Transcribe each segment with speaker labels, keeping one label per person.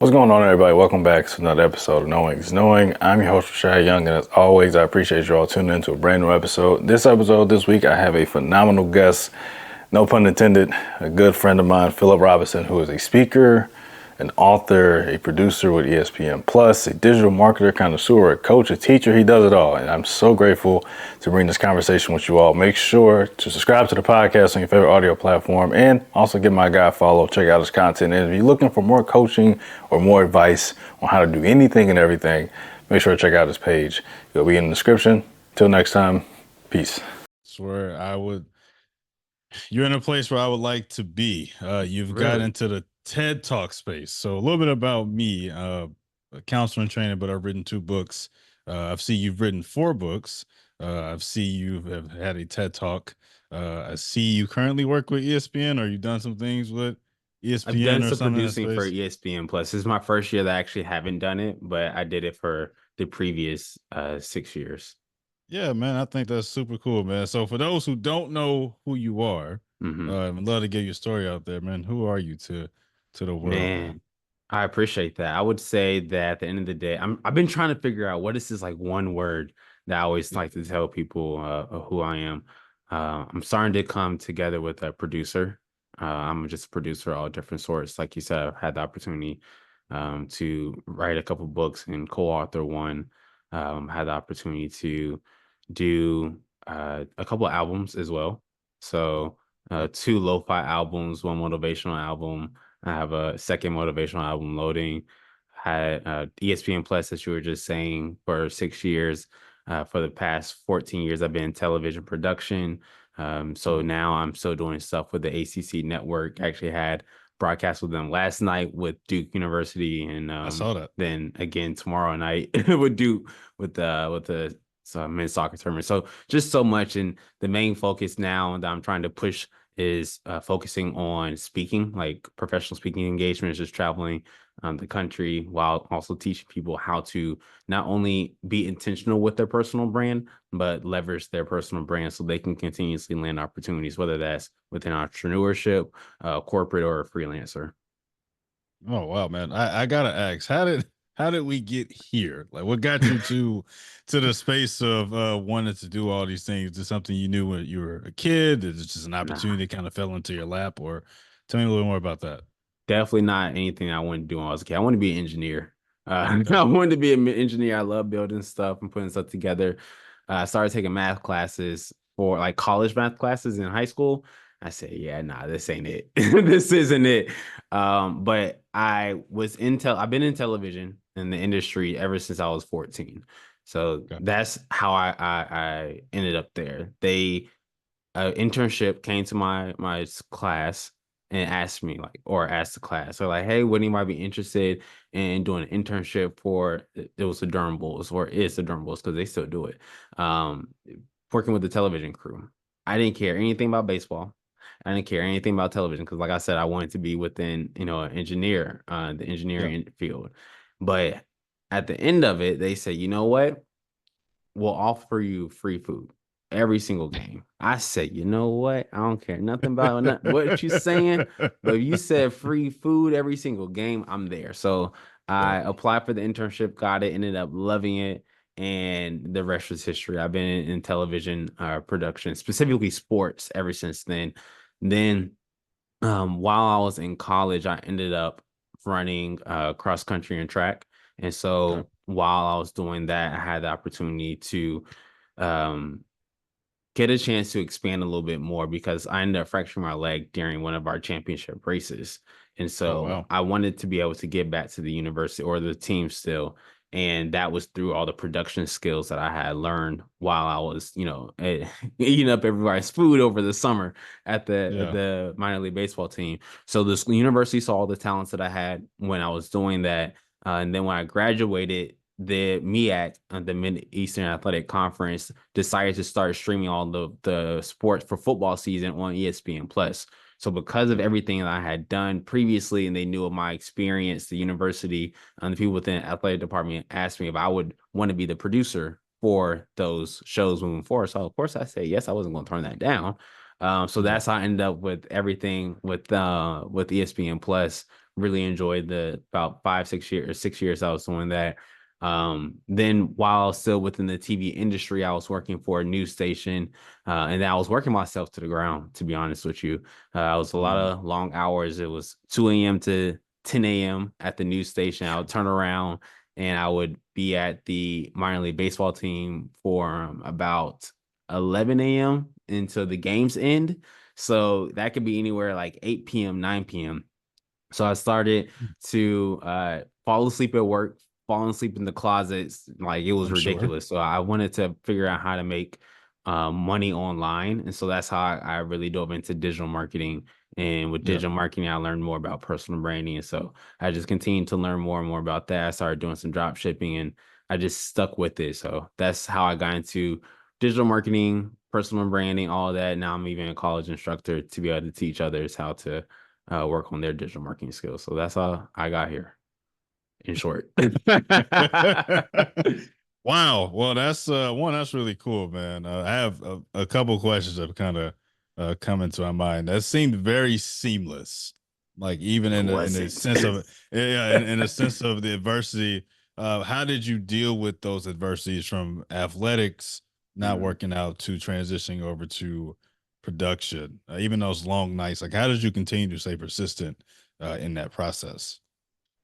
Speaker 1: What's going on, everybody? Welcome back to another episode of Knowing is Knowing. I'm your host, Rashad Young, and as always, I appreciate you all tuning in to a brand new episode. This week, I have a phenomenal guest, no pun intended, a good friend of mine, Phillip Robinson, who is a speaker, an author, a producer with ESPN Plus, a digital marketer, connoisseur, a coach, a teacher. He does it all, and I'm so grateful to bring this conversation with you all. Make sure to subscribe to the podcast on your favorite audio platform, and also give my guy a follow. Check out his content. And if you're looking for more coaching or more advice on how to do anything and everything, make sure to check out his page. It'll be in the description. Till next time, peace.
Speaker 2: Swear you're in a place where I would like to be. You've got
Speaker 3: Really?
Speaker 2: into the TED Talk space. So a little bit about me, a counselor and trainer, but I've written 2 books. I've seen you've written 4 books. I've seen you have had a TED Talk. I see you currently work with ESPN, or you've done some things with
Speaker 3: I've done
Speaker 2: ESPN or
Speaker 3: some
Speaker 2: something in that
Speaker 3: producing for
Speaker 2: space.
Speaker 3: ESPN Plus. This is my first year that I actually haven't done it, but I did it for the previous 6 years.
Speaker 2: Yeah, man, I think that's super cool, man. So for those who don't know who you are, I'd love to get your story out there, man. Who are you to the world,
Speaker 3: Man, I appreciate that. I would say that at the end of the day, I've been trying to figure out what is this like one word that I always like to tell people who I am. I'm starting to come together with a producer. I'm just a producer of all different sorts. Like you said, I've had the opportunity to write a couple books and co-author one. Had the opportunity to do a couple albums as well. So 2 lo-fi albums, 1 motivational album. I have a second motivational album loading. Had ESPN Plus, as you were just saying, for 6 years. For the past 14 years, I've been in television production. So now I'm still doing stuff with the ACC Network. I actually had broadcast with them last night with Duke University, and
Speaker 2: I saw that.
Speaker 3: then again tomorrow night with Duke with the men's soccer tournament. So just so much, and the main focus now that I'm trying to push is focusing on speaking, like professional speaking engagements, just traveling the country while also teaching people how to not only be intentional with their personal brand, but leverage their personal brand so they can continuously land opportunities, whether that's within entrepreneurship, corporate, or a freelancer.
Speaker 2: Oh wow, man. I gotta ask, how did we get here? Like what got you to the space of wanting to do all these things? Is it something you knew when you were a kid? Is it just an
Speaker 3: Nah,
Speaker 2: opportunity that kind of fell into your lap? Or tell me a little more about that.
Speaker 3: definitely not anything I wanted to do when I was a kid. I want to be an engineer.
Speaker 2: Okay.
Speaker 3: I wanted to be an engineer. I love building stuff and putting stuff together. I started taking math classes for like college math classes in high school. I said, yeah, nah, this ain't it. This isn't it. But I've been in television in the industry ever since I was 14. So
Speaker 2: Okay.
Speaker 3: that's how I ended up there. They internship came to my class and asked me asked the class, so like, hey, would anybody be interested in doing an internship for it was the Durham Bulls, or is the Durham Bulls because they still do it, um working with the television crew. I didn't care anything about baseball. I didn't care anything about television because, like I said, I wanted to be within an engineer, the
Speaker 2: Yeah.
Speaker 3: engineering field. But at the end of it, they said, you know what, will offer you free food every single game. I said, you know what? I don't care nothing about what you saying, but if you said free food every single game, I'm there. So
Speaker 2: Yeah.
Speaker 3: I applied for the internship, got it, ended up loving it, and the rest was history. I've been in television production, specifically sports, ever since then. Then, while I was in college, I ended up running cross country and track. And
Speaker 2: Okay.
Speaker 3: so while I was doing that, I had the opportunity to um, get a chance to expand a little bit more because I ended up fracturing my leg during one of our championship races. And
Speaker 2: Oh
Speaker 3: so
Speaker 2: wow.
Speaker 3: I wanted to be able to get back to the university or the team still. And that was through all the production skills that I had learned while I was, eating up everybody's food over the summer at
Speaker 2: Yeah.
Speaker 3: the minor league baseball team. So this university saw all the talents that I had when I was doing that. And then when I graduated, the MEAC, the Mid Eastern Athletic Conference, decided to start streaming all the sports for football season on ESPN Plus. So because of everything that I had done previously, and they knew of my experience, the university and the people within the athletic department asked me if I would want to be the producer for those shows moving forward. So of course I said yes. I wasn't going to turn that down. So
Speaker 2: Yeah.
Speaker 3: that's how I ended up with everything with ESPN Plus really enjoyed the about 5 6 years or 6 years I was doing that. Then while still within the TV industry, I was working for a news station, and I was working myself to the ground, to be honest with you. I was a lot
Speaker 1: Mm.
Speaker 3: of long hours. It was 2 a.m. to 10 a.m. at the news station. I would turn around and I would be at the minor league baseball team for about 11 a.m. until the games end. So that could be anywhere like 8 p.m., 9 p.m. So I started to fall asleep at work, falling asleep in the closets. Like it was
Speaker 2: I'm sure.
Speaker 3: ridiculous. So I wanted to figure out how to make money online. And so that's how I really dove into digital marketing. And with
Speaker 2: Yeah.
Speaker 3: digital marketing, I learned more about personal branding. And so I just continued to learn more and more about that. I started doing some drop shipping and I just stuck with it. So that's how I got into digital marketing, personal branding, all of that. Now I'm even a college instructor to be able to teach others how to work on their digital marketing skills. So that's how I got here, in short.
Speaker 2: Wow. Well, that's that's really cool, man. I have a couple questions that kind of come into my mind. That seemed very seamless, like even
Speaker 3: It
Speaker 2: in the
Speaker 3: wasn't.
Speaker 2: sense of yeah, in a sense of the adversity. How did you deal with those adversities from athletics not
Speaker 3: Mhm.
Speaker 2: working out to transitioning over to production? Even those long nights, like how did you continue to stay persistent in that process?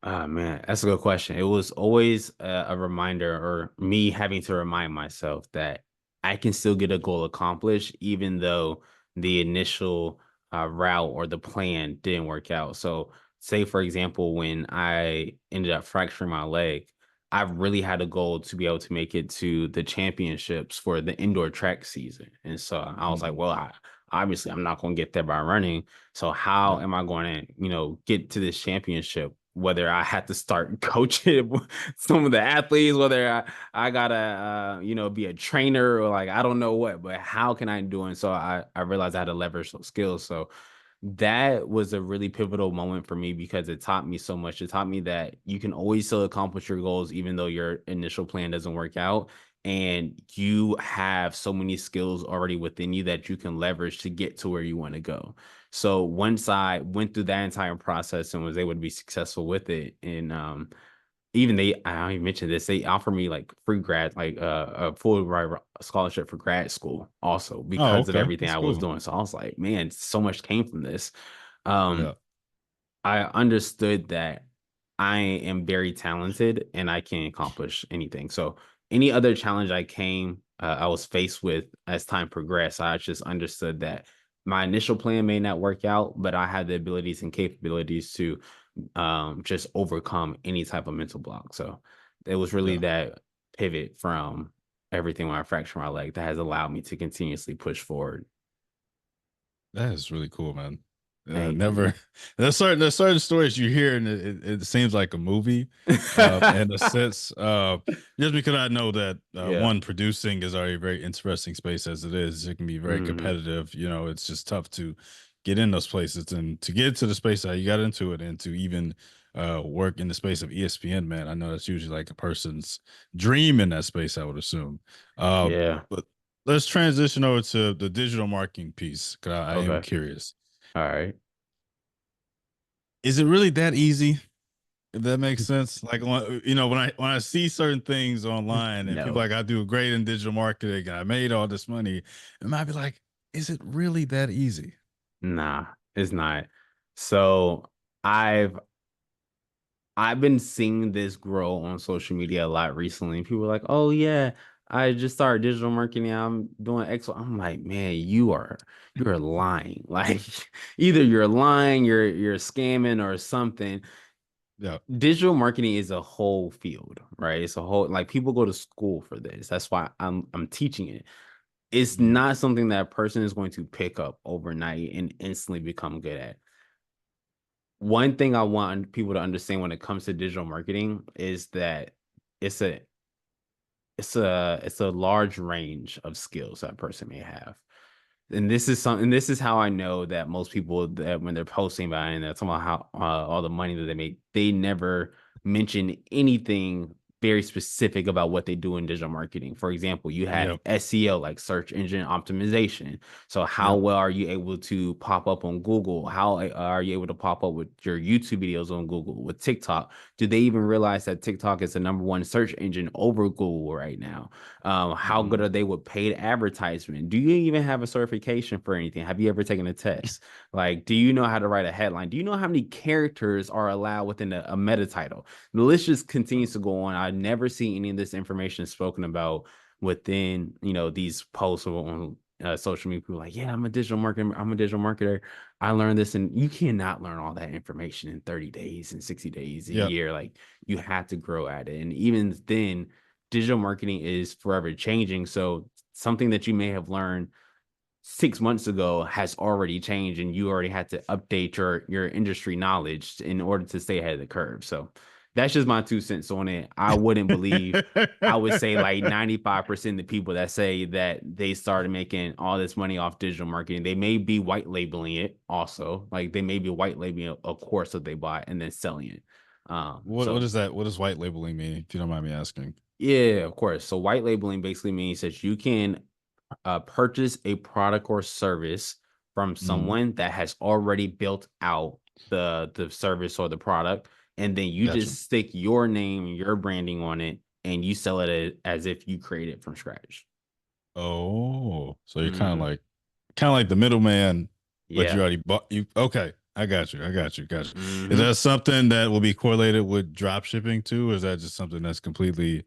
Speaker 3: Ah, man, that's a good question. It was always a reminder, or me having to remind myself that I can still get a goal accomplished, even though the initial route or the plan didn't work out. So, say for example, when I ended up fracturing my leg, I really had a goal to be able to make it to the championships for the indoor track season, and so I was like,
Speaker 2: Mhm.
Speaker 3: well, obviously I'm not going to get there by running. So how
Speaker 2: Yeah.
Speaker 3: am I going to, get to this championship? Whether I had to start coaching some of the athletes, whether I gotta be a trainer or like I don't know what, but how can I do it? So I realized I had to leverage those skills. So that was a really pivotal moment for me because it taught me so much. It taught me that you can always still accomplish your goals even though your initial plan doesn't work out. And you have so many skills already within you that you can leverage to get to where you want to go. So once I went through that entire process and was able to be successful with it, and even I don't even mention this, they offer me like free grad, like a full ride scholarship for grad school also
Speaker 2: Oh,
Speaker 3: because of
Speaker 2: okay.
Speaker 3: everything
Speaker 2: That's
Speaker 3: I was
Speaker 2: cool.
Speaker 3: doing. So I was like, man, so much came from this. Um,
Speaker 2: Yeah.
Speaker 3: I understood that I am very talented and I can accomplish anything. So any other challenge I was faced with as time progressed, I just understood that my initial plan may not work out, but I had the abilities and capabilities to just overcome any type of mental block. So it was really
Speaker 2: Yeah.
Speaker 3: that pivot from everything when I fractured my leg that has allowed me to continuously push forward.
Speaker 2: That is really cool, man.
Speaker 3: Thank you.
Speaker 2: Never there's certain stories you hear and it seems like a movie, in a sense. Just because I know that
Speaker 3: Yeah.
Speaker 2: one producing is already a very interesting space as it is. It can be very
Speaker 3: Hmm.
Speaker 2: competitive. It's just tough to get in those places and to get to the space that you got into it and to even work in the space of ESPN, man. I know that's usually like a person's dream in that space, I would assume. Uh,
Speaker 3: Yeah.
Speaker 2: but let's transition over to the digital marketing piece because I am
Speaker 3: Okay.
Speaker 2: curious.
Speaker 3: All right.
Speaker 2: Is it really that easy? If that makes sense. Like when I see certain things online and people
Speaker 3: No.
Speaker 2: like I do great in digital marketing, I made all this money, it might be like, is it really that easy?
Speaker 3: Nah, it's not. So I've I've been seeing this grow on social media a lot recently. People are like, "Oh yeah, I just started digital marketing. I'm doing X." I'm like, "Man, you're lying. Like either you're lying, you're scamming or something."
Speaker 2: Yeah.
Speaker 3: Digital marketing is a whole field, right? It's a whole like people go to school for this. That's why I'm teaching it. It's
Speaker 2: Mhm.
Speaker 3: not something that a person is going to pick up overnight and instantly become good at. One thing I want people to understand when it comes to digital marketing is that it's a it's a large range of skills that a person may have. And this is how I know that most people that when they're posting about it and they're talking about how all the money that they make, they never mention anything very specific about what they do in digital marketing. For example, you have
Speaker 2: Yep.
Speaker 3: SEO, like search engine optimization. So how
Speaker 2: Yep.
Speaker 3: well are you able to pop up on Google? How are you able to pop up with your YouTube videos on Google, with TikTok? Do they even realize that TikTok is the #1 search engine over Google right now? How good are they with paid advertisement? Do you even have a certification for anything? Have you ever taken a test? Like, do you know how to write a headline? Do you know how many characters are allowed within a meta title? The list just continues to go on. I never see any of this information spoken about within, these posts on social media. People are like, yeah, I'm a digital marketer. I'm a digital marketer. I learned this, and you cannot learn all that information in 30 days and 60 days, a
Speaker 2: Yep.
Speaker 3: year. Like, you have to grow at it. And even then, digital marketing is forever changing. So something that you may have learned 6 months ago has already changed, and you already had to update your industry knowledge in order to stay ahead of the curve. So that's just my 2 cents on it. I wouldn't believe, I would say like 95% of the people that say that they started making all this money off digital marketing, they may be white labeling it also. Like, they may be white labeling a course that they bought and then selling it.
Speaker 2: What is that? What does white labeling mean, if you don't mind me asking?
Speaker 3: Yeah, of course. So white labeling basically means that you can purchase a product or service from
Speaker 2: Mhm.
Speaker 3: someone that has already built out the service or the product, and then you
Speaker 2: Gotcha.
Speaker 3: just stick your name, your branding on it, and you sell it as if you create it from scratch.
Speaker 2: Oh, so you're
Speaker 3: Hmm.
Speaker 2: kind of like the middleman, but you
Speaker 3: Yeah.
Speaker 2: already bought you. Okay, I got you. I got you. Got you. Is
Speaker 3: Hmm.
Speaker 2: that something that will be correlated with drop shipping too, or is that just something that's completely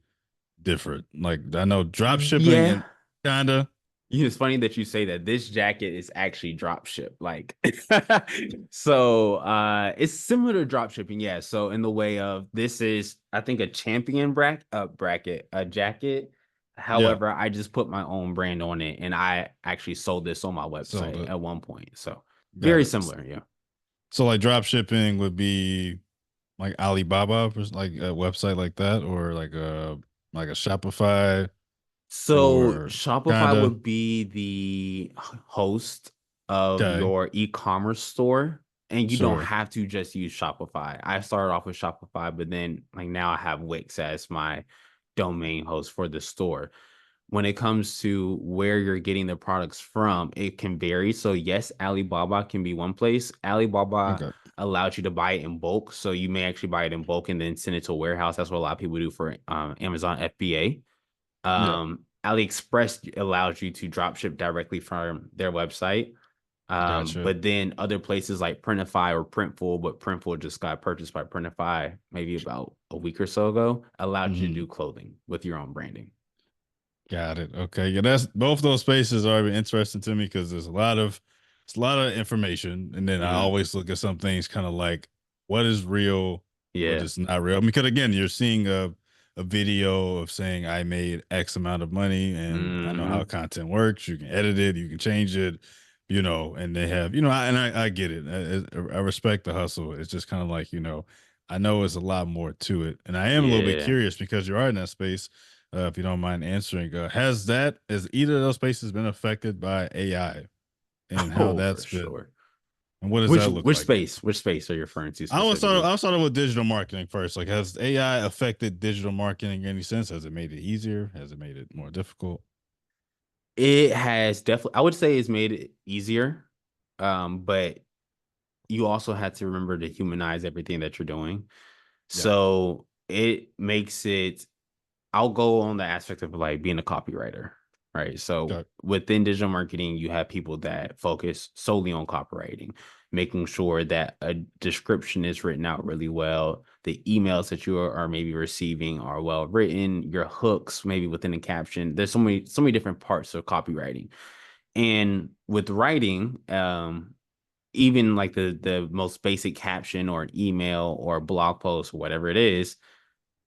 Speaker 2: different? Like, I know drop shipping
Speaker 3: Yeah.
Speaker 2: and kinda.
Speaker 3: It's funny that you say that. This jacket is actually drop ship. Like, so it's similar to drop shipping, yeah. So in the way of, this is, I think, a champion bracket, a jacket.
Speaker 2: Yeah,
Speaker 3: However, I just put my own brand on it, and I actually sold this on my
Speaker 2: sold
Speaker 3: website
Speaker 2: it.
Speaker 3: at one point. So
Speaker 2: Got
Speaker 3: very
Speaker 2: it.
Speaker 3: similar, yeah.
Speaker 2: So like drop shipping would be like Alibaba, like a website like that, or like a Shopify,
Speaker 3: So
Speaker 2: or
Speaker 3: Shopify
Speaker 2: kinda.
Speaker 3: would be the host of
Speaker 2: Okay,
Speaker 3: your e-commerce store, and you don't
Speaker 2: sure.
Speaker 3: have to just use Shopify. I started off with Shopify, but then, like, now I have Wix as my domain host for the store. When it comes to where you're getting the products from, it can vary. So yes, Alibaba can be one place. Alibaba
Speaker 2: Okay.
Speaker 3: allows you to buy it in bulk, so you may actually buy it in bulk and then send it to a warehouse. That's what a lot of people do for Amazon FBA.
Speaker 2: Yeah.
Speaker 3: AliExpress allows you to drop ship directly from their website.
Speaker 2: Gotcha.
Speaker 3: But then other places like Printify or Printful, but Printful just got purchased by Printify maybe about a week or so ago, allowed you to
Speaker 2: Hmm.
Speaker 3: do clothing with your own branding.
Speaker 2: Got it. Okay. Yeah, that's both those spaces are interesting to me because it's a lot of information, and then I
Speaker 3: Hmm.
Speaker 2: always look at some things kind of like what is real, what
Speaker 3: Yeah.
Speaker 2: is not real. Because again, you're seeing a video of saying I made X amount of money, and I know how
Speaker 3: Hmm.
Speaker 2: content works. You can edit it, you can change it, and they have, I get it. I respect the hustle. It's just kind of like, I know it's a lot more to it, and I am a little bit
Speaker 3: Yeah.
Speaker 2: curious because you are in that space. If you don't mind answering, has either of those spaces been affected by AI, and how
Speaker 3: Oh, for
Speaker 2: that's been,
Speaker 3: sure.
Speaker 2: and what does
Speaker 3: Which
Speaker 2: that look
Speaker 3: which
Speaker 2: like?
Speaker 3: space? Which space are you referring to
Speaker 2: I
Speaker 3: specifically?
Speaker 2: was starting with digital marketing first. Like, has AI affected digital marketing in any sense? Has it made it easier? Has it made it more difficult?
Speaker 3: It has definitely, I would say it's made it easier. But you also had to remember to humanize everything that you're doing.
Speaker 2: Yeah.
Speaker 3: So it makes it, I'll go on the aspect of like being a copywriter, right? So
Speaker 2: Okay.
Speaker 3: within digital marketing, you have people that focus solely on copywriting, making sure that a description is written out really well. The emails that you are maybe receiving are well written, your hooks, maybe within the caption. There's so many different parts of copywriting. And with writing, even like the most basic caption or an email or a blog post, whatever it is,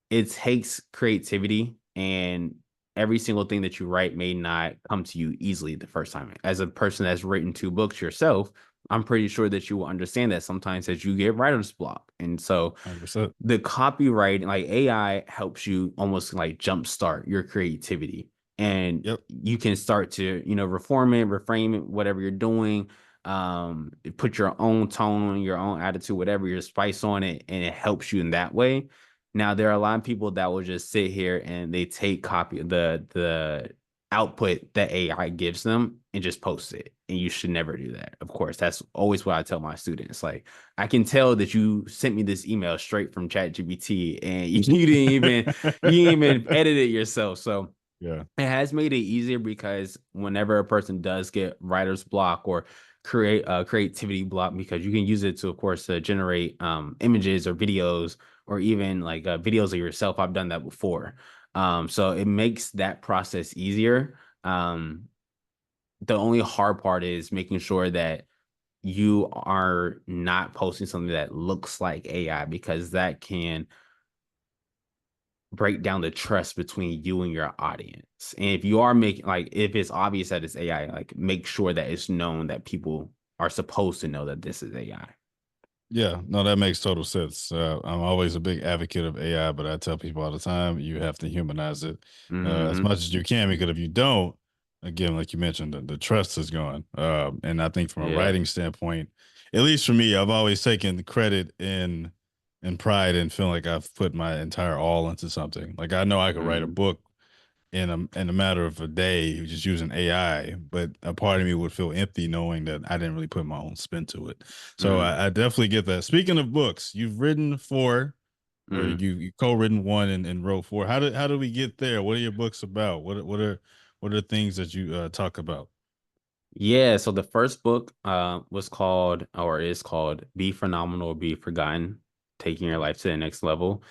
Speaker 3: it takes creativity, and every single thing that you write may not come to you easily the first time. As a person that's written 2 books yourself, I'm pretty sure that you will understand that sometimes as you get writer's block. And so
Speaker 2: 100%.
Speaker 3: the copyright, like AI, helps you almost like jumpstart your creativity, and
Speaker 2: Yep.
Speaker 3: you can start to, reform it, reframe it, whatever you're doing. Put your own tone, your own attitude, whatever your spice on it, and it helps you in that way. Now there are a lot of people that will just sit here and they take copy the output that AI gives them and just post it. And you should never do that. Of course, that's always what I tell my students. Like, I can tell that you sent me this email straight from ChatGPT and you didn't even edit it yourself. So
Speaker 2: Yeah.
Speaker 3: it has made it easier because whenever a person does get writer's block or create a creativity block, because you can use it to, of course, to generate images or videos or even like videos of yourself. I've done that before. So it makes that process easier. The only hard part is making sure that you are not posting something that looks like AI, because that can break down the trust between you and your audience. And if you are making, like, if it's obvious that it's AI, like, make sure that it's known that people are supposed to know that this is AI.
Speaker 2: Yeah, no, that makes total sense. I'm always a big advocate of AI, but I tell people all the time, you have to humanize it as
Speaker 3: Mm-hmm.
Speaker 2: much as you can, because if you don't, again, like you mentioned, the trust is gone. And I think from a
Speaker 3: Yeah.
Speaker 2: writing standpoint, at least for me, I've always taken the credit in pride and feeling like I've put my entire all into something. Like I know I could write a
Speaker 3: Mm-hmm.
Speaker 2: book in a matter of a day just using AI, but a part of me would feel empty knowing that I didn't really put my own spin to it. So I definitely get that. Speaking of books, you've written four, or
Speaker 3: Mm-hmm.
Speaker 2: you co-written one and wrote four. How do we get there? What are your books about? What are things that you talk about?
Speaker 3: Yeah, so the first book was called, or is called, Be Phenomenal or Be Forgotten, Taking Your Life to the Next Level.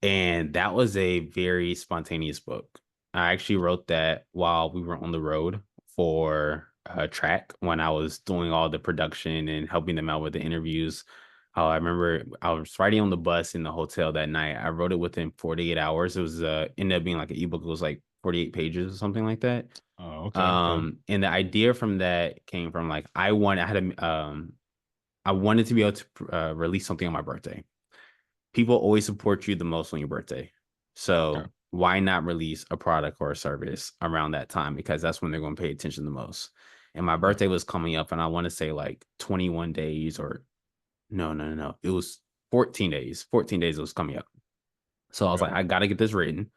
Speaker 3: And that was a very spontaneous book. I actually wrote that while we were on the road for track, when I was doing all the production and helping them out with the interviews. I remember I was writing on the bus in the hotel that night. I wrote it within 48 hours. It was ended up being like an ebook. It was like 48 pages or something like that.
Speaker 2: Oh, okay.
Speaker 3: And the idea from that came from, like, I wanted to be able to release something on my birthday. People always support you the most on your birthday.
Speaker 2: Okay.
Speaker 3: So why not release a product or a service around that time? Because that's when they're going to pay attention the most. And my
Speaker 2: Yeah.
Speaker 3: birthday was coming up, and I want to say like 21 days, or no. It was 14 days. 14 days it was coming up. So I was
Speaker 2: Okay.
Speaker 3: like, I got to get this written.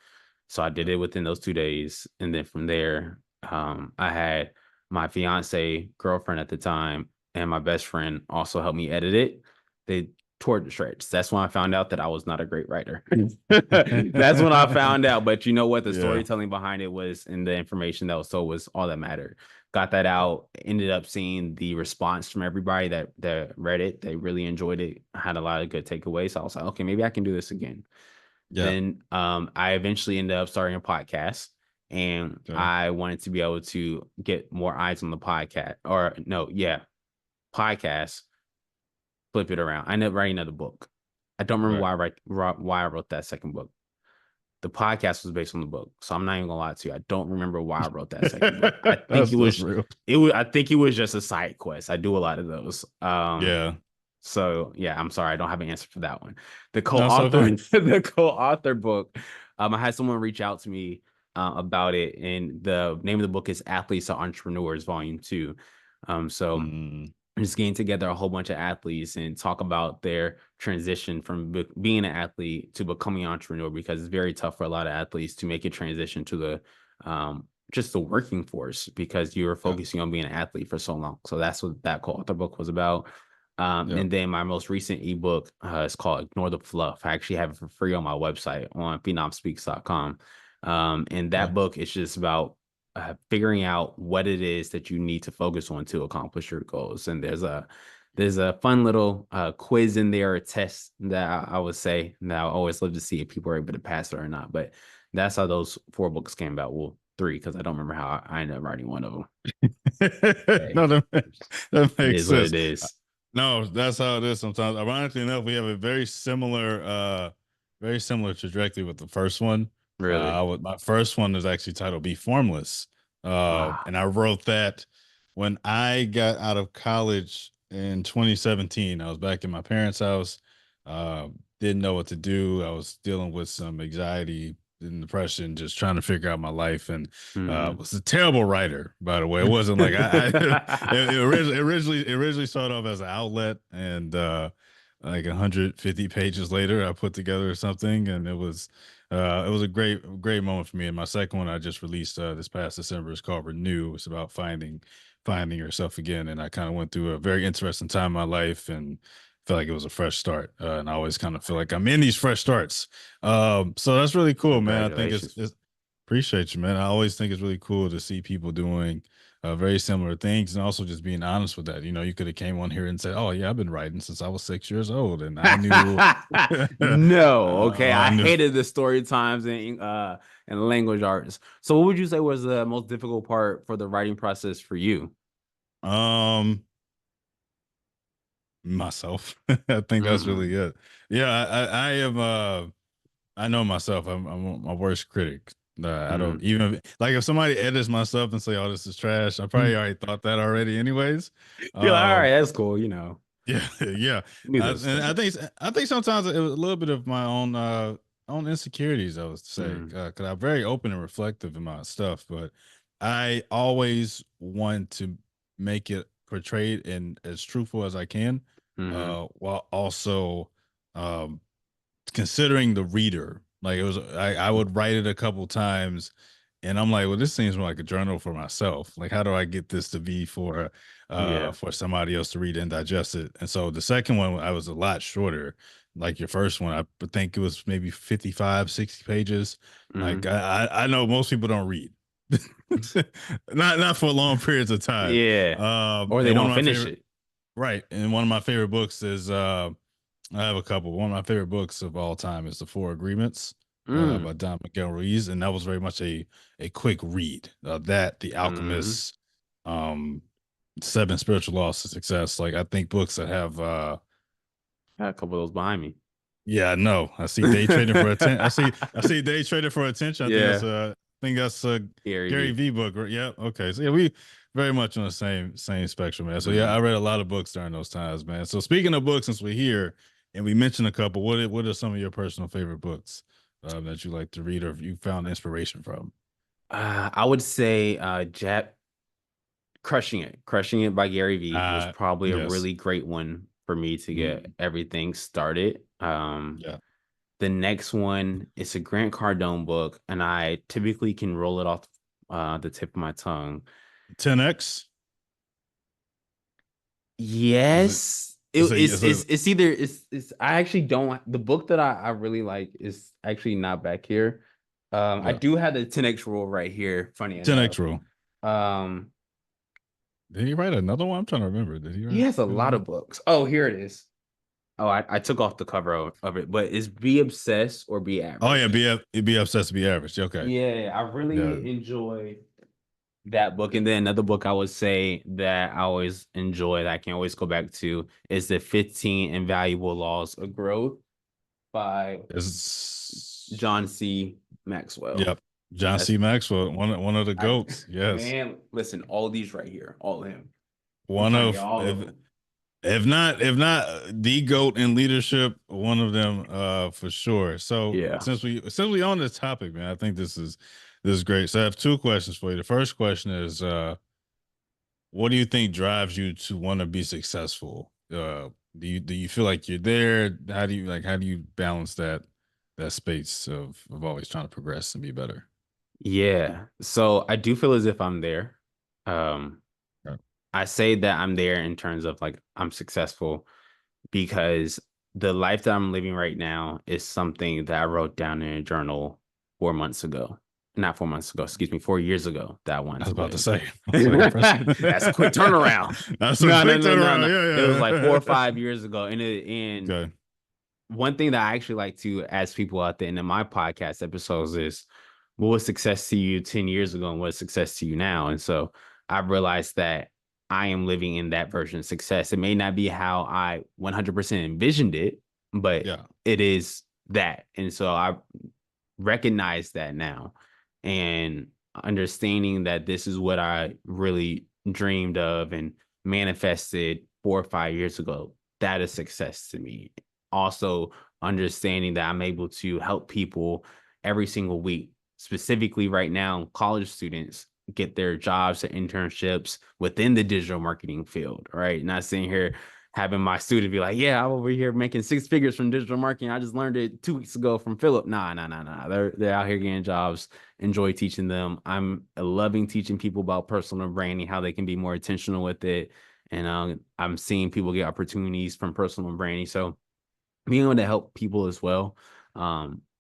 Speaker 3: So I did it within those 2 days. And then from there, I had my fiance, girlfriend at the time, and my best friend also helped me edit it. They tore the shreds. That's when I found out that I was not a great writer. That's when I found out. But you know what? The
Speaker 2: Yeah.
Speaker 3: storytelling behind it was, and the information that was told was all that mattered. Got that out. Ended up seeing the response from everybody that read it. They really enjoyed it. I had a lot of good takeaways. So I was like, okay, maybe I can do this again.
Speaker 2: Yeah.
Speaker 3: Then I eventually ended up starting a podcast, and
Speaker 2: Okay.
Speaker 3: I wanted to be able to get more eyes on the podcast, or no, yeah, podcast, flip it around. I ended up writing another book. I don't remember
Speaker 2: Right.
Speaker 3: why I wrote that second book. The podcast was based on the book, so I'm not even gonna lie to you. I don't remember why I wrote that second book. I think
Speaker 2: That's real.
Speaker 3: I think it was just a side quest. I do a lot of those.
Speaker 2: Yeah.
Speaker 3: So yeah, I'm sorry, I don't have an answer for that one. The
Speaker 2: No, so
Speaker 3: co-author,
Speaker 2: far.
Speaker 3: the co-author book, I had someone reach out to me about it, and the name of the book is Athletes to Entrepreneurs, Volume 2. So
Speaker 2: Mm,
Speaker 3: I'm just getting together a whole bunch of athletes and talk about their transition from being an athlete to becoming an entrepreneur, because it's very tough for a lot of athletes to make a transition to the just the working force, because you're
Speaker 2: yeah.
Speaker 3: focusing on being an athlete for so long. So that's what that co-author book was about.
Speaker 2: Yeah.
Speaker 3: And then my most recent ebook is called Ignore the Fluff. I actually have it for free on my website on phenomspeaks.com. And
Speaker 2: Okay.
Speaker 3: that book is just about figuring out what it is that you need to focus on to accomplish your goals. And there's a fun little quiz in there, a test that I would say that I always love to see if people are able to pass it or not. But that's how those 4 books came about. Well, 3, because I don't remember how I ended up writing one of them. Hey,
Speaker 2: No, that
Speaker 3: it
Speaker 2: makes
Speaker 3: is what
Speaker 2: sense.
Speaker 3: it is.
Speaker 2: No, that's how it is sometimes. Ironically enough, we have a very similar trajectory with the first one.
Speaker 3: Really.
Speaker 2: My first one is actually titled "Be Formless,"
Speaker 3: Ah.
Speaker 2: and I wrote that when I got out of college in 2017. I was back in my parents' house, uh, didn't know what to do. I was dealing with some anxiety and depression, just trying to figure out my life, and
Speaker 3: Mhm.
Speaker 2: was a terrible writer, by the way. It wasn't like it originally started off as an outlet, and like 150 pages later, I put together something, and it was a great moment for me. And my second one I just released this past December is called Renew. It's about finding yourself again, and I kind of went through a very interesting time in my life and felt like it was a fresh start. And I always kind of feel like I'm in these fresh starts. So that's really cool, man. I think
Speaker 3: Congratulations.
Speaker 2: it's appreciate you, man. I always think it's really cool to see people doing very similar things, and also just being honest with that. You know, you could have came on here and said, "Oh yeah, I've been writing since I was 6 years old, and I knew,
Speaker 3: No, okay.
Speaker 2: I
Speaker 3: I
Speaker 2: knew."
Speaker 3: hated the story times and language arts. So what would you say was the most difficult part for the writing process for you?
Speaker 2: Um, myself. I think that's really
Speaker 3: Mm,
Speaker 2: it. Yeah, I am. I know myself. I'm my worst critic. I don't
Speaker 3: mm.
Speaker 2: even like if somebody edits my stuff and say, "Oh, this is trash." I probably already thought that already, anyways.
Speaker 3: You're like, all
Speaker 2: Um,
Speaker 3: right, that's cool, you know.
Speaker 2: Yeah, yeah.
Speaker 3: Me
Speaker 2: I,
Speaker 3: those
Speaker 2: and
Speaker 3: stuff.
Speaker 2: I think sometimes it was a little bit of my own insecurities, I would say,
Speaker 3: Mm,
Speaker 2: because I'm very open and reflective in my stuff, but I always want to make it portrayed and as truthful as I can,
Speaker 3: mm-hmm.
Speaker 2: while also um, considering the reader. Like I would write it a couple times, and I'm like, well, this seems more like a journal for myself. Like, how do I get this to be
Speaker 3: Yeah.
Speaker 2: for somebody else to read and digest it? And so the second one, I was a lot shorter. Like your first one, I think it was maybe 55, 60 pages. Like
Speaker 3: Mm-hmm.
Speaker 2: I know most people don't read. Not for long periods of time.
Speaker 3: Yeah. Or they
Speaker 2: And one
Speaker 3: don't
Speaker 2: of my
Speaker 3: finish
Speaker 2: favorite
Speaker 3: it.
Speaker 2: right. And one of my favorite books is I have a couple. One of my favorite books of all time is The Four Agreements
Speaker 3: Mm,
Speaker 2: by Don Miguel Ruiz, and that was very much a quick read. That The
Speaker 3: mm-hmm.
Speaker 2: Alchemist, um, Seven Spiritual Laws to Success. Like I think books that have
Speaker 3: Got a couple of those behind me.
Speaker 2: yeah, no, I see day trading for attention. I see day trading for attention.
Speaker 3: Yeah.
Speaker 2: I think that's a
Speaker 3: Gary
Speaker 2: Gary
Speaker 3: V.
Speaker 2: V book. Right? Yeah. Okay. So yeah, we very much on the same spectrum, man. So yeah, I
Speaker 3: Mm.
Speaker 2: read a lot of books during those times, man. So speaking of books, since we're here and we mentioned a couple, what are some of your personal favorite books that you like to read or you found inspiration from?
Speaker 3: I would say Jap Crushing It by Gary V was probably a
Speaker 2: Yes.
Speaker 3: really great one for me to get
Speaker 2: Mm,
Speaker 3: everything started.
Speaker 2: yeah.
Speaker 3: The next one is a Grant Cardone book, and I typically can roll it off the tip of my tongue.
Speaker 2: 10x. Is it?
Speaker 3: Yes,
Speaker 2: Is it? Is it?
Speaker 3: it's either it's I actually don't the book that I really like is actually not back here. I
Speaker 2: Yeah.
Speaker 3: do have the 10x rule right here, funny enough.
Speaker 2: 10x rule.
Speaker 3: Um,
Speaker 2: Did he write another one? I'm trying to remember. Did he
Speaker 3: he
Speaker 2: write
Speaker 3: has a lot
Speaker 2: another?
Speaker 3: of books. Oh, here it is. Oh, I took off the cover of it, but it's Be Obsessed or Be
Speaker 2: Oh yeah,
Speaker 3: Average.
Speaker 2: be obsessed to be average. Okay.
Speaker 3: Yeah, I
Speaker 2: Yeah.
Speaker 3: really enjoy that book. And then another book I would say that I always enjoy that I can always go back to is the 15 Invaluable Laws of Growth by
Speaker 2: It's
Speaker 3: John C. Maxwell.
Speaker 2: yep. John
Speaker 3: That's
Speaker 2: C. Maxwell, one of the
Speaker 3: I
Speaker 2: goats. Yes.
Speaker 3: man, listen, all these right here, all of him. I'm
Speaker 2: One
Speaker 3: trying to get
Speaker 2: of
Speaker 3: all of them.
Speaker 2: if not the goat in leadership, one of them for sure. So
Speaker 3: Yeah.
Speaker 2: since we on this topic, man, I think this is great. So I have two questions for you. The first question is what do you think drives you to want to be successful? Do you feel like you're there? How do you balance that space of always trying to progress and be better?
Speaker 3: Yeah. So I do feel as if I'm there. Um,
Speaker 2: Right.
Speaker 3: I say that I'm there in terms of like I'm successful because the life that I'm living right now is something that I wrote down in a journal 4 months ago. Not 4 months ago, excuse me, 4 years ago that I
Speaker 2: I
Speaker 3: wanted
Speaker 2: was
Speaker 3: to
Speaker 2: about to
Speaker 3: live.
Speaker 2: say, I was like, impressive.
Speaker 3: That's a quick turnaround.
Speaker 2: That's a
Speaker 3: No, no,
Speaker 2: quick
Speaker 3: no, no,
Speaker 2: turnaround.
Speaker 3: no. It was like four or
Speaker 2: Yeah,
Speaker 3: 5 years ago. And
Speaker 2: yeah. Okay.
Speaker 3: one thing that I actually like to ask people at the end of my podcast episodes is what was success to you 10 years ago and what is success to you now? And so I've realized that I am living in that version of success. It may not be how I 100% envisioned it, but
Speaker 2: Yeah.
Speaker 3: it is that. And so I recognize that now and understanding that this is what I really dreamed of and manifested 4 or 5 years ago. That is success to me. Also, understanding that I'm able to help people every single week, specifically right now, college students get their jobs or internships within the digital marketing field, right? Not sitting here having my student be like, yeah, I'm over here making 6 figures from digital marketing. I just learned it 2 weeks ago from Phillip. Nah. They're out here getting jobs. Enjoy teaching them. I'm loving teaching people about personal branding, how they can be more intentional with it. And I'm seeing people get opportunities from personal branding. So being able to help people as well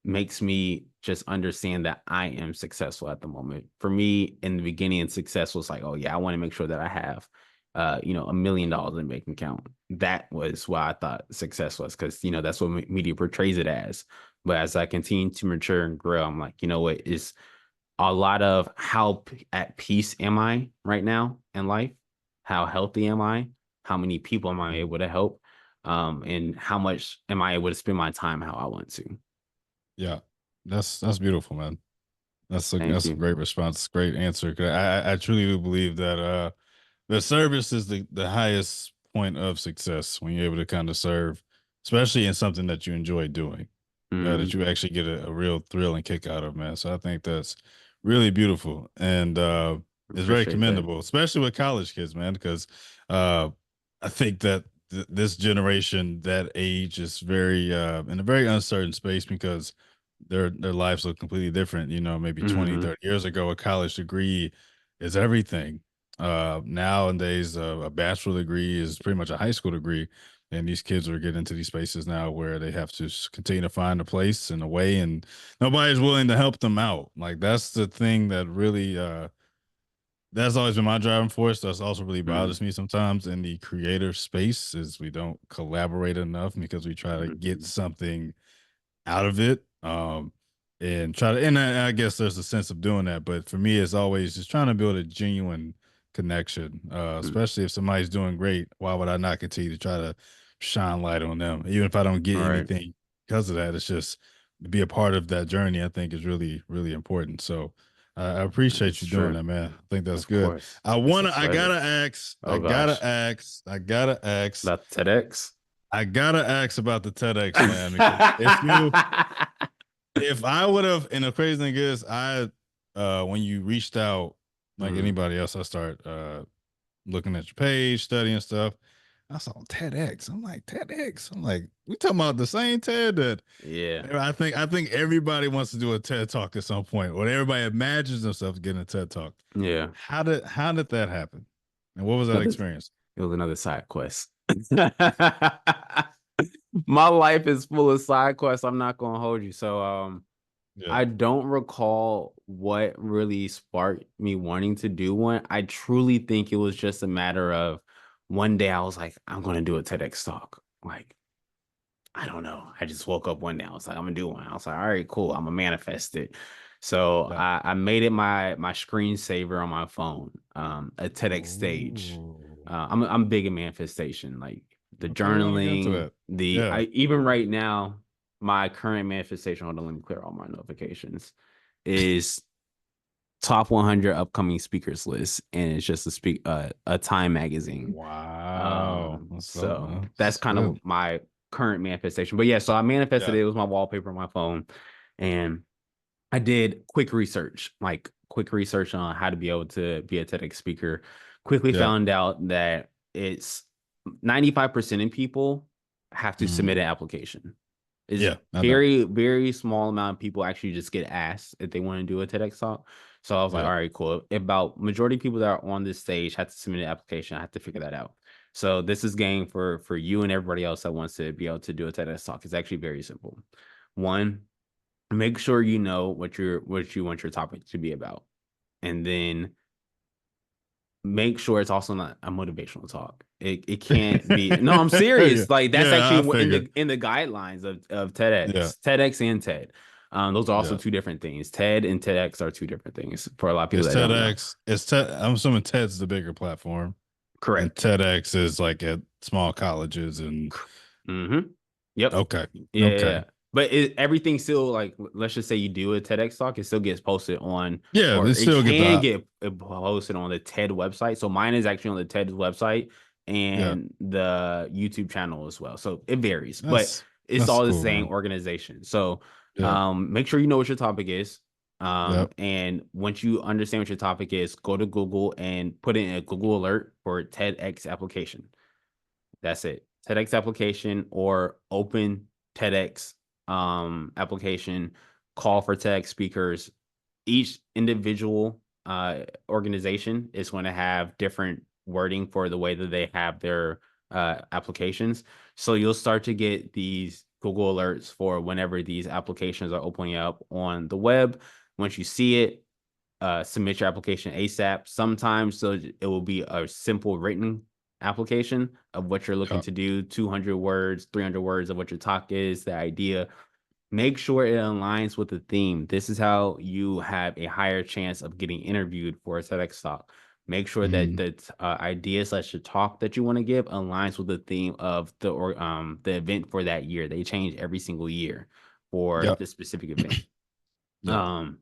Speaker 3: makes me just understand that I am successful at the moment. For me, in the beginning, success was like, oh yeah, I want to make sure that I have $1 million in bank account. That was what I thought success was, because that's what media portrays it as. But as I continue to mature and grow, I'm like, you know what, is a lot of how at peace am I right now in life? How healthy am I? How many people am I able to help? And how much am I able to spend my time how I want to?
Speaker 2: Yeah, that's beautiful, man.
Speaker 3: Thank
Speaker 2: That's a
Speaker 3: you.
Speaker 2: great response, great answer. 'Cause I truly do believe that the service is the highest point of success when you're able to kind of serve, especially in something that you enjoy doing, that
Speaker 3: Mm,
Speaker 2: you actually get a real thrill and kick out of, man. So I think that's really beautiful, and it's very
Speaker 3: appreciate that.
Speaker 2: commendable, especially with college kids, man, because uh, I think that this generation, that age, is very in a very uncertain space because their lives look completely different. Maybe 20,
Speaker 3: Hmm.
Speaker 2: 30 years ago, a college degree is everything. Nowadays, a bachelor degree is pretty much a high school degree, and these kids are getting into these spaces now where they have to continue to find a place and a way, and nobody's willing to help them out. Like, that's the thing that really that's always been my driving force. That's also really
Speaker 3: Mm,
Speaker 2: bothers me sometimes in the creative space, is we don't collaborate enough because we try to get
Speaker 3: mm,
Speaker 2: something out of it. And try to, and I guess there's a sense of doing that, but for me, it's always just trying to build a genuine connection.
Speaker 3: mm.
Speaker 2: Especially if somebody's doing great, why would I not continue to try to shine light on them, even if I don't get
Speaker 3: All right.
Speaker 2: anything because of that? It's just to be a part of that journey. I think is really, really important. So I appreciate
Speaker 3: That's
Speaker 2: you doing
Speaker 3: true.
Speaker 2: that, man. I think that's
Speaker 3: Of
Speaker 2: good.
Speaker 3: course.
Speaker 2: I
Speaker 3: It's a
Speaker 2: wanna,
Speaker 3: pleasure.
Speaker 2: I
Speaker 3: Oh
Speaker 2: gotta
Speaker 3: gosh.
Speaker 2: ask, I gotta ask,
Speaker 3: About TEDx.
Speaker 2: I gotta ask about the TEDx, man, because if I would have, and the crazy thing is, when you reached out, like
Speaker 3: Mm,
Speaker 2: anybody else, I start looking at your page, studying stuff. I saw TEDx. I'm like, TEDx. I'm like, we talking about the same TED that
Speaker 3: yeah.
Speaker 2: I think everybody wants to do a TED talk at some point, or everybody imagines themselves getting a TED talk.
Speaker 3: Yeah.
Speaker 2: How did that happen? And what was that
Speaker 3: Another,
Speaker 2: experience?
Speaker 3: it was another side quest. My life is full of side quests. I'm not gonna hold you. So
Speaker 2: Yeah.
Speaker 3: I don't recall what really sparked me wanting to do one. I truly think it was just a matter of one day I was like, I'm gonna do a TEDx talk. Like, I don't know. I just woke up one day. I was like, I'm gonna do one. I was like, all right, cool. I'm gonna manifest it. So
Speaker 2: Yeah.
Speaker 3: I made it my screensaver on my phone. A TEDx stage.
Speaker 2: Oh.
Speaker 3: I'm big in manifestation, like the
Speaker 2: Okay, we want to get into
Speaker 3: journaling.
Speaker 2: that. Yeah.
Speaker 3: Even right now, my current manifestation. Hold on, let me clear all my notifications. Is top 100 upcoming speakers list, and it's just a Time magazine.
Speaker 2: Wow. What's up,
Speaker 3: So
Speaker 2: man?
Speaker 3: that's
Speaker 2: That's
Speaker 3: kind
Speaker 2: good.
Speaker 3: of my current manifestation. But yeah, so I manifested
Speaker 2: Yeah.
Speaker 3: it. It was my wallpaper on my phone, and I did quick research on how to be able to be a TEDx speaker. Quickly
Speaker 2: Yeah.
Speaker 3: found out that it's 95% of people have to submit
Speaker 2: Mhm.
Speaker 3: an application. It's
Speaker 2: Yeah, I know.
Speaker 3: very, very small amount of people actually just get asked if they want to do a TEDx talk. So I was like,
Speaker 2: Yeah.
Speaker 3: all right, cool. About majority of people that are on this stage have to submit an application. I have to figure that out. So this is game for you and everybody else that wants to be able to do a TEDx talk. It's actually very simple. One, make sure you know what you want your topic to be about. And then make sure it's also not a motivational talk. It can't be. No, I'm
Speaker 2: Yeah.
Speaker 3: serious. Like that's
Speaker 2: Yeah, I
Speaker 3: actually in
Speaker 2: figured.
Speaker 3: the guidelines of
Speaker 2: Yeah.
Speaker 3: TEDx and TED. Those are also
Speaker 2: Yeah.
Speaker 3: two different things. TED and TEDx are two different things for a lot of people
Speaker 2: It's
Speaker 3: that don't know.
Speaker 2: TEDx. I'm assuming TED's the bigger platform, and
Speaker 3: Correct.
Speaker 2: TEDx is like at small colleges and
Speaker 3: Mm-hmm. Yep.
Speaker 2: okay.
Speaker 3: Yeah.
Speaker 2: Okay.
Speaker 3: But everything still, like, let's just say you do a TEDx talk, it still gets posted on,
Speaker 2: Yeah,
Speaker 3: or
Speaker 2: they
Speaker 3: it
Speaker 2: still get
Speaker 3: can
Speaker 2: the
Speaker 3: get posted on the TED website. So mine is actually on the TED website
Speaker 2: yeah.
Speaker 3: and the YouTube channel as well. So it varies, but
Speaker 2: That's
Speaker 3: it's
Speaker 2: that's
Speaker 3: all the
Speaker 2: cool,
Speaker 3: same
Speaker 2: man.
Speaker 3: organization. So
Speaker 2: Yeah.
Speaker 3: make sure you know what your topic is.
Speaker 2: Yep.
Speaker 3: And once you understand what your topic is, go to Google and put in a Google alert for TEDx application. That's it. TEDx application or open TEDx application, call for TEDx speakers. Each individual organization is going to have different wording for the way that they have their applications. So you'll start to get these Google alerts for whenever these applications are opening up on the web. Once you see it, submit your application ASAP. Sometimes so it will be a simple written application of what you're looking
Speaker 2: Yeah.
Speaker 3: to do, 200 words, 300 words of what your talk is, the idea. Make sure it aligns with the theme. This is how you have a higher chance of getting interviewed for a TEDx talk. Make sure that the idea slash the talk that you want to give aligns with the theme of the event for that year. They change every single year for
Speaker 2: Yep.
Speaker 3: the specific event.
Speaker 2: Yep.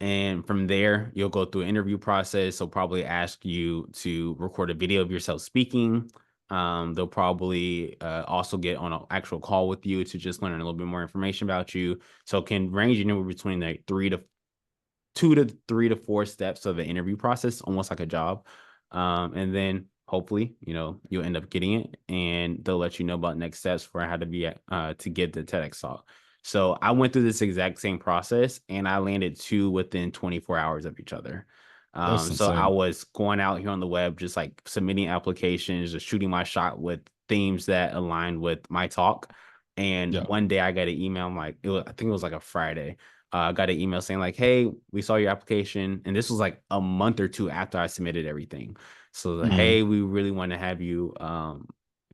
Speaker 3: And from there, you'll go through an interview process. They'll probably ask you to record a video of yourself speaking. They'll probably also get on an actual call with you to just learn a little bit more information about you. So it can range anywhere between like 2 to 3 to 4 steps of the interview process, almost like a job. And then hopefully, you'll end up getting it, and they'll let you know about next steps for how to be to get the TEDx talk. So I went through this exact same process, and I landed 2 within 24 hours of each other.
Speaker 2: That's
Speaker 3: So I
Speaker 2: insane.
Speaker 3: was going out here on the web, just like submitting applications, just shooting my shot with themes that aligned with my talk. And
Speaker 2: Yeah.
Speaker 3: one day I got an email. I think it was like a Friday. I got an email saying like, "Hey, we saw your application," and this was like a month or 2 after I submitted everything. So like, "Hey, we really want to have you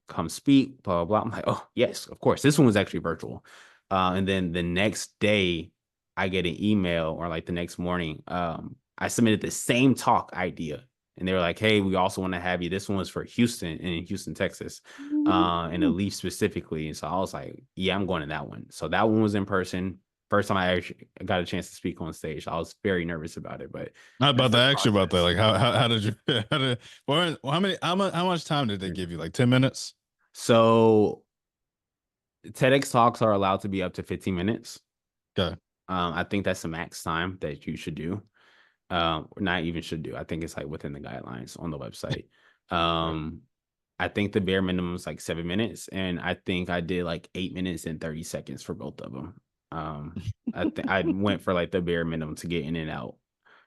Speaker 3: come speak." Blah blah blah. I'm like, "Oh yes, of course." This one was actually virtual. And then the next day, I get an email, or like the next morning, I submitted the same talk idea, and they were like, "Hey, we also want to have you." This one was for Houston, in Houston, Texas, and the Leaf specifically. And so I was like, "Yeah, I'm going to that one." So that one was in person. First time I actually got a chance to speak on stage. I was very nervous about it, but
Speaker 2: Not
Speaker 3: that's
Speaker 2: about to
Speaker 3: the
Speaker 2: ask you about that.
Speaker 3: process.
Speaker 2: Like, how did you? How much time did they give you? Like 10 minutes?
Speaker 3: So TEDx talks are allowed to be up to 15 minutes.
Speaker 2: Okay.
Speaker 3: I think that's the max time that you should do. Not even should do. I think it's like within the guidelines on the website.
Speaker 2: Right.
Speaker 3: I think the bare minimum is like 7 minutes, and I think I did like 8 minutes and 30 seconds for both of them. I went for like the bare minimum to get in and out.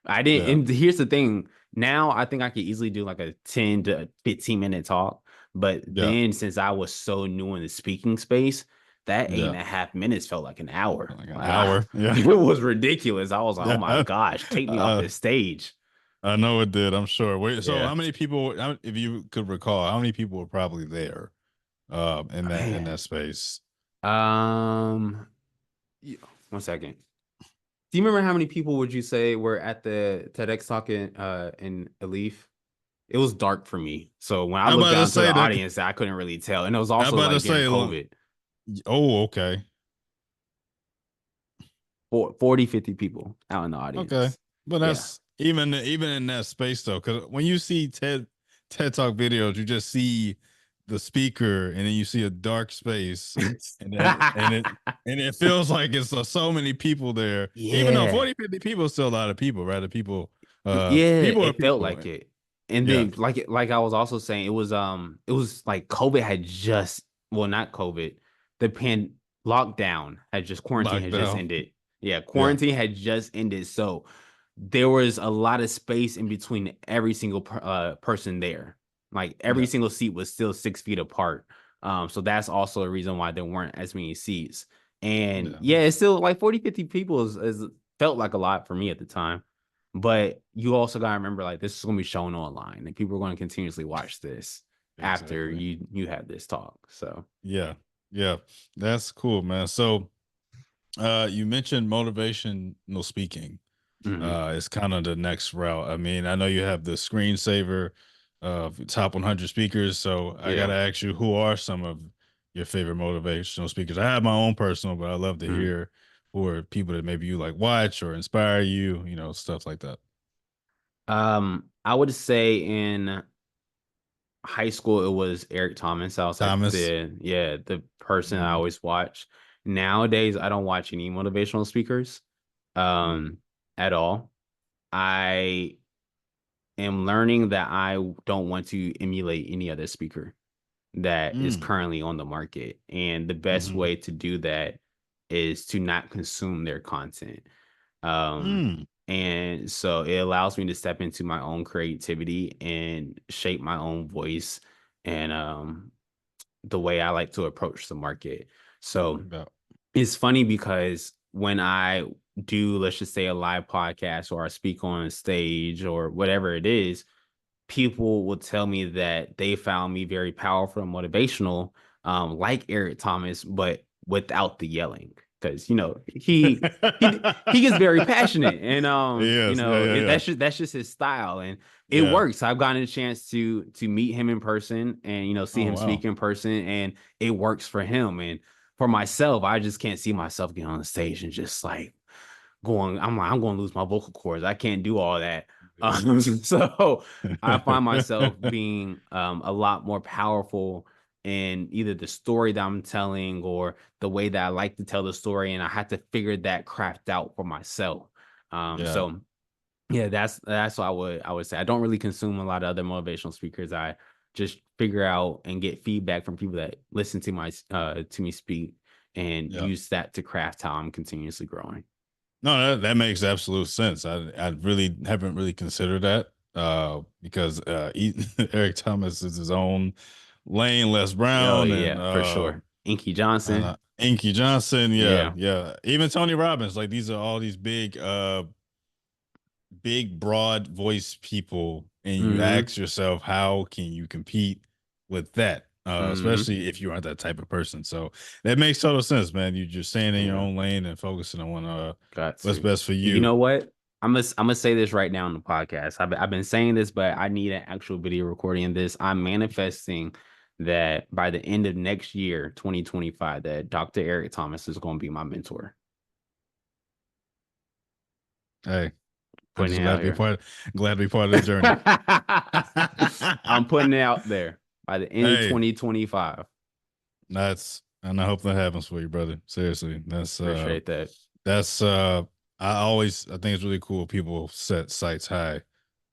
Speaker 3: I didn't,
Speaker 2: Yeah.
Speaker 3: and here's the thing. Now I think I could easily do like a 10 to 15-minute talk. But
Speaker 2: Yeah.
Speaker 3: then since I was so new in the speaking space, that eight
Speaker 2: Yeah.
Speaker 3: and a half minutes felt like an hour.
Speaker 2: Like an
Speaker 3: Like
Speaker 2: hour. Yeah.
Speaker 3: it was ridiculous. I was like, oh my
Speaker 2: Yeah.
Speaker 3: gosh, take me off
Speaker 2: Uh,
Speaker 3: this stage.
Speaker 2: I know it did. I'm sure. Wait. So,
Speaker 3: Yeah.
Speaker 2: how many people? If you could recall, how many people were probably there, in that
Speaker 3: Man.
Speaker 2: space?
Speaker 3: Um, yeah, 1 second. Do you remember how many people would you say were at the TEDx talk in Elif? It was dark for me. So when I
Speaker 2: I'm
Speaker 3: looked
Speaker 2: about to
Speaker 3: down to the
Speaker 2: say that.
Speaker 3: audience, I couldn't really tell. And it was
Speaker 2: I'm
Speaker 3: also
Speaker 2: about to
Speaker 3: like during
Speaker 2: say.
Speaker 3: COVID.
Speaker 2: Oh, okay.
Speaker 3: 40, 50 people out in the
Speaker 2: Okay.
Speaker 3: audience.
Speaker 2: But
Speaker 3: Yeah.
Speaker 2: that's even in that space though, because when you see TED Talk videos, you just see the speaker and then you see a dark space, and then and it feels like it's so many people there. Even though
Speaker 3: Yeah.
Speaker 2: 40, 50 people is still a lot of people, right? The people,
Speaker 3: Yeah,
Speaker 2: people are
Speaker 3: it felt
Speaker 2: people.
Speaker 3: like it. And
Speaker 2: Yeah.
Speaker 3: then like I was also saying, it was like COVID had just, well, not COVID, the lockdown had just, quarantine had just
Speaker 2: Lockdown.
Speaker 3: ended. Yeah,
Speaker 2: Yeah.
Speaker 3: quarantine had just ended. So there was a lot of space in between every single person there. Like every
Speaker 2: Yeah.
Speaker 3: single seat was still 6 feet apart. So that's also a reason why there weren't as many seats. And
Speaker 2: Yeah.
Speaker 3: yeah, it's still like 40, 50 people is felt like a lot for me at the time. But you also got to remember, like, this is going to be shown online, and people are going to continuously watch this after
Speaker 2: Exactly.
Speaker 3: you have this talk. So
Speaker 2: Yeah. Yeah. That's cool, man. So you mentioned motivational speaking.
Speaker 3: mhm,
Speaker 2: It's kind of the next route. I mean, I know you have the screensaver of top 100 speakers. So I got
Speaker 3: yeah.
Speaker 2: to ask you, who are some of your favorite motivational speakers? I have my own personal, but I love to
Speaker 3: Mhm.
Speaker 2: hear who are people that maybe you like watch or inspire you, stuff like that.
Speaker 3: I would say in high school it was Eric Thomas. I was like
Speaker 2: Thomas.
Speaker 3: the person I
Speaker 2: Mhm.
Speaker 3: always watch. Nowadays, I don't watch any motivational speakers
Speaker 2: Mhm.
Speaker 3: um at all. I am learning that I don't want to emulate any other speaker. that is
Speaker 2: Mm.
Speaker 3: currently on the market. And the best
Speaker 2: Mhm.
Speaker 3: way to do that is to not consume their content. Um,
Speaker 2: Mm.
Speaker 3: and so it allows me to step into my own creativity and shape my own voice and the way I like to approach the market. So
Speaker 2: Yeah.
Speaker 3: it's funny because when I do, let's just say, a live podcast or I speak on a stage or whatever it is, people will tell me that they found me very powerful and motivational, like Eric Thomas, but without the yelling. Because he gets very passionate, and
Speaker 2: Yes. Yeah. Yeah. Yeah.
Speaker 3: that's just his style, and it
Speaker 2: Yeah.
Speaker 3: works. I've gotten a chance to meet him in person, and see
Speaker 2: Oh
Speaker 3: him
Speaker 2: wow.
Speaker 3: speak in person, and it works for him. And for myself, I just can't see myself getting on the stage and just like I'm going to lose my vocal cords. I can't do all that. So I find myself being a lot more powerful in either the story that I'm telling or the way that I like to tell the story, and I had to figure that craft out for myself.
Speaker 2: Yeah.
Speaker 3: So yeah, that's what I would say. I don't really consume a lot of other motivational speakers. I just figure out and get feedback from people that listen to me speak and
Speaker 2: Yeah.
Speaker 3: use that to craft how I'm continuously growing.
Speaker 2: No, that makes absolute sense. I really haven't really considered that because Eric Thomas is his own lane, Les
Speaker 3: Oh
Speaker 2: Brown
Speaker 3: yeah, for sure. Inky Johnson.
Speaker 2: Inky Johnson. Yeah,
Speaker 3: Yeah.
Speaker 2: yeah. Even Tony Robbins. Like these are all these big, broad voice people, and you
Speaker 3: Mm-hmm.
Speaker 2: ask yourself, how can you compete with that?
Speaker 3: Mm-hmm.
Speaker 2: Especially if you aren't that type of person. So that makes total sense, man. You just staying in your
Speaker 3: Yeah.
Speaker 2: own lane and focusing on
Speaker 3: Got
Speaker 2: what's
Speaker 3: to.
Speaker 2: best for
Speaker 3: And you
Speaker 2: you.
Speaker 3: know what? I'm gonna say this right now on the podcast. I've been saying this, but I need an actual video recording of this. I'm manifesting that by the end of next year, 2025, that Dr. Eric Thomas is going to be my mentor.
Speaker 2: Hey, I'm
Speaker 3: Putting
Speaker 2: just
Speaker 3: it out here.
Speaker 2: glad to be part of the journey.
Speaker 3: I'm putting it out there by the end of
Speaker 2: Hey,
Speaker 3: 2025.
Speaker 2: and I hope that happens for you, brother. Seriously.
Speaker 3: Appreciate that.
Speaker 2: That's I think it's really cool people set sights high.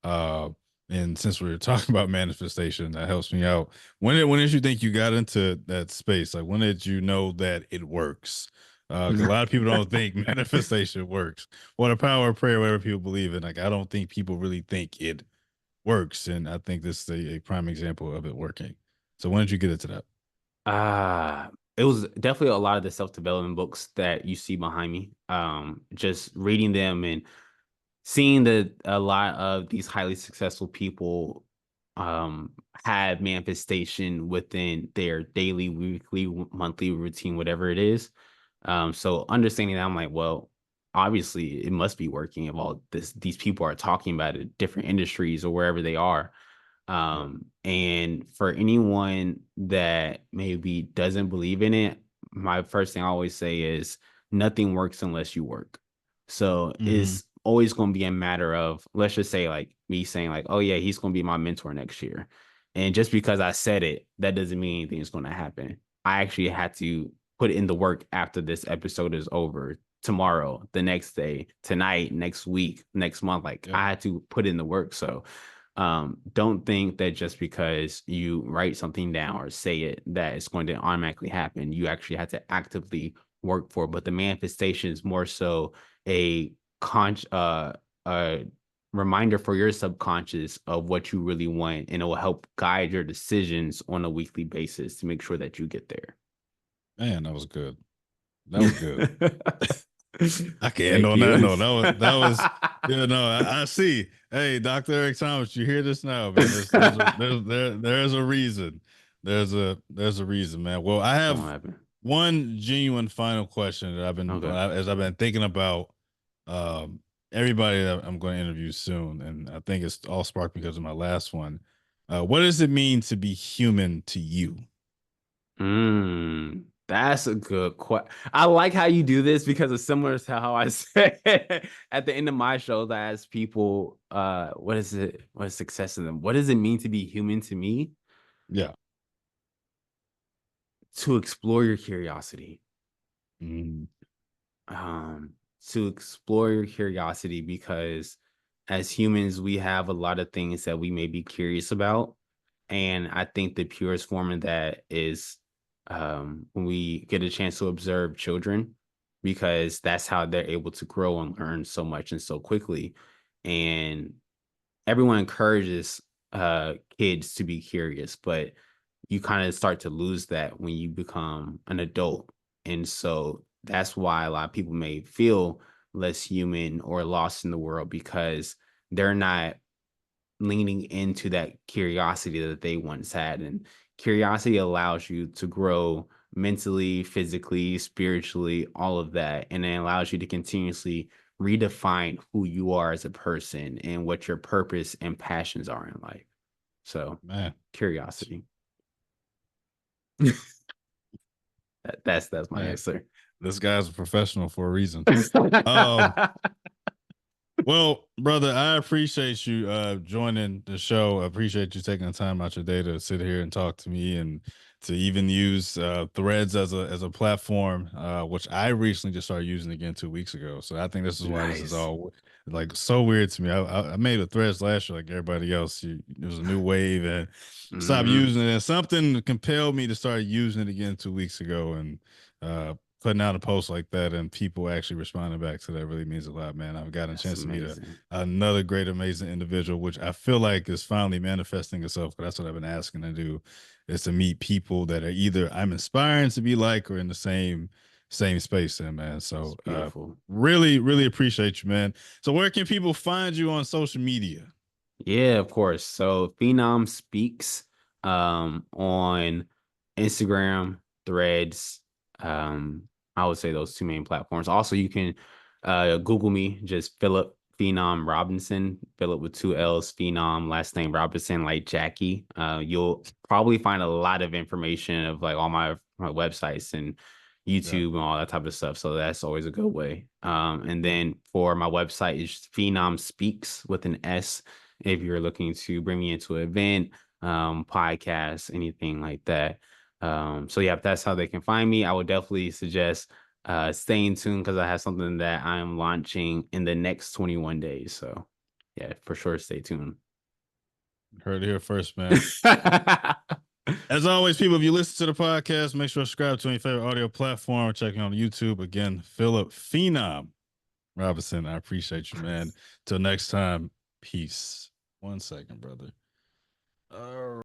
Speaker 2: Uh and since we were talking about manifestation, that helps me out. When did you think you got into that space? Like when did you know that it works? Because a lot of people don't think manifestation works. Or the power of prayer, whatever people believe in. Like I don't think people really think it works. And I think this is a prime example of it working. So when did you get into that?
Speaker 3: It was definitely a lot of the self-development books that you see behind me. Just reading them and seeing that a lot of these highly successful people have manifestation within their daily, weekly, monthly routine, whatever it is. So understanding that, I'm like, well, obviously it must be working if all these people are talking about it, different industries or wherever they are.
Speaker 2: Yeah.
Speaker 3: And for anyone that maybe doesn't believe in it, my first thing I always say is nothing works unless you work. So
Speaker 2: Hmm.
Speaker 3: it's always going to be a matter of, let's just say, like me saying, like, oh, yeah, he's going to be my mentor next year. And just because I said it, that doesn't mean anything is going to happen. I actually had to put in the work after this episode is over, tomorrow, the next day, tonight, next week, next month. Like
Speaker 2: Yeah.
Speaker 3: I had to put in the work. So don't think that just because you write something down or say it that it's going to automatically happen. You actually have to actively work for it. But the manifestation is more so a a reminder for your subconscious of what you really want, and it will help guide your decisions on a weekly basis to make sure that you get there.
Speaker 2: Man, that was good. That was good. I can't end
Speaker 3: Thank
Speaker 2: on that
Speaker 3: you.
Speaker 2: note. Yeah, no, I see. Hey, Dr. Eric Thomas, you hear this now, man. There's a reason. There's a reason, man. Well, I
Speaker 3: It's gonna
Speaker 2: have
Speaker 3: happen.
Speaker 2: one genuine final question that
Speaker 3: Okay.
Speaker 2: as I've been thinking about um everybody that I'm going to interview soon, and I think it's all sparked because of my last one. What does it mean to be human to you?
Speaker 3: That's a good question. I like how you do this because it's similar to how I say at the end of my shows. I ask people, what is it? What is success to them? What does it mean to be human to me?
Speaker 2: Yeah.
Speaker 3: To explore your curiosity.
Speaker 2: Mm,
Speaker 3: Um, to explore your curiosity because as humans, we have a lot of things that we may be curious about. And I think the purest form of that is when we get a chance to observe children, because that's how they're able to grow and learn so much and so quickly. And everyone encourages kids to be curious, but you kind of start to lose that when you become an adult. And so that's why a lot of people may feel less human or lost in the world, because they're not leaning into that curiosity that they once had. And curiosity allows you to grow mentally, physically, spiritually, all of that. And it allows you to continuously redefine who you are as a person and what your purpose and passions are in life. So,
Speaker 2: Man,
Speaker 3: curiosity. That's my
Speaker 2: man,
Speaker 3: answer.
Speaker 2: this guy's a professional for a reason. Well, brother, I appreciate you joining the show. I appreciate you taking the time out your day to sit here and talk to me, and to even use Threads as a platform, which I recently just started using again 2 weeks ago. So I think this is why this is
Speaker 3: Nice.
Speaker 2: all like so weird to me. I made a Threads last year like everybody else. It was a new wave and stopped using it. And something compelled me to start using it again 2 weeks ago, and putting out a post like that and people actually responding back to that really means a lot, man. I've gotten a
Speaker 3: That's
Speaker 2: chance to meet
Speaker 3: amazing.
Speaker 2: another great, amazing individual, which I feel like is finally manifesting itself. But that's what I've been asking to do, is to meet people that are either I'm inspiring to be like or in the same space, and man. So
Speaker 3: It's beautiful.
Speaker 2: really, really appreciate you, man. So where can people find you on social media?
Speaker 3: Yeah, of course. So Phenom Speaks on Instagram, Threads. I would say those two main platforms. Also, you can Google me, just Phillip Phenom Robinson, Phillip with two L's, Phenom, last name Robinson, like Jackie. You'll probably find a lot of information of like all my websites and YouTube and all that type of stuff. So that's always a good way. And then for my website is Phenom Speaks with an S, if you're looking to bring me into an event, podcast, anything like that. So yeah, if that's how they can find me, I would definitely suggest staying tuned, because I have something that I'm launching in the next 21 days. So yeah, for sure, stay tuned.
Speaker 2: Heard it here first, man. As always, people, if you listen to the podcast, make sure to subscribe to your favorite audio platform. Check me on YouTube. Again, Phillip Phenom Robinson. I appreciate you, man. Till next time, peace. 1 second, brother. All right.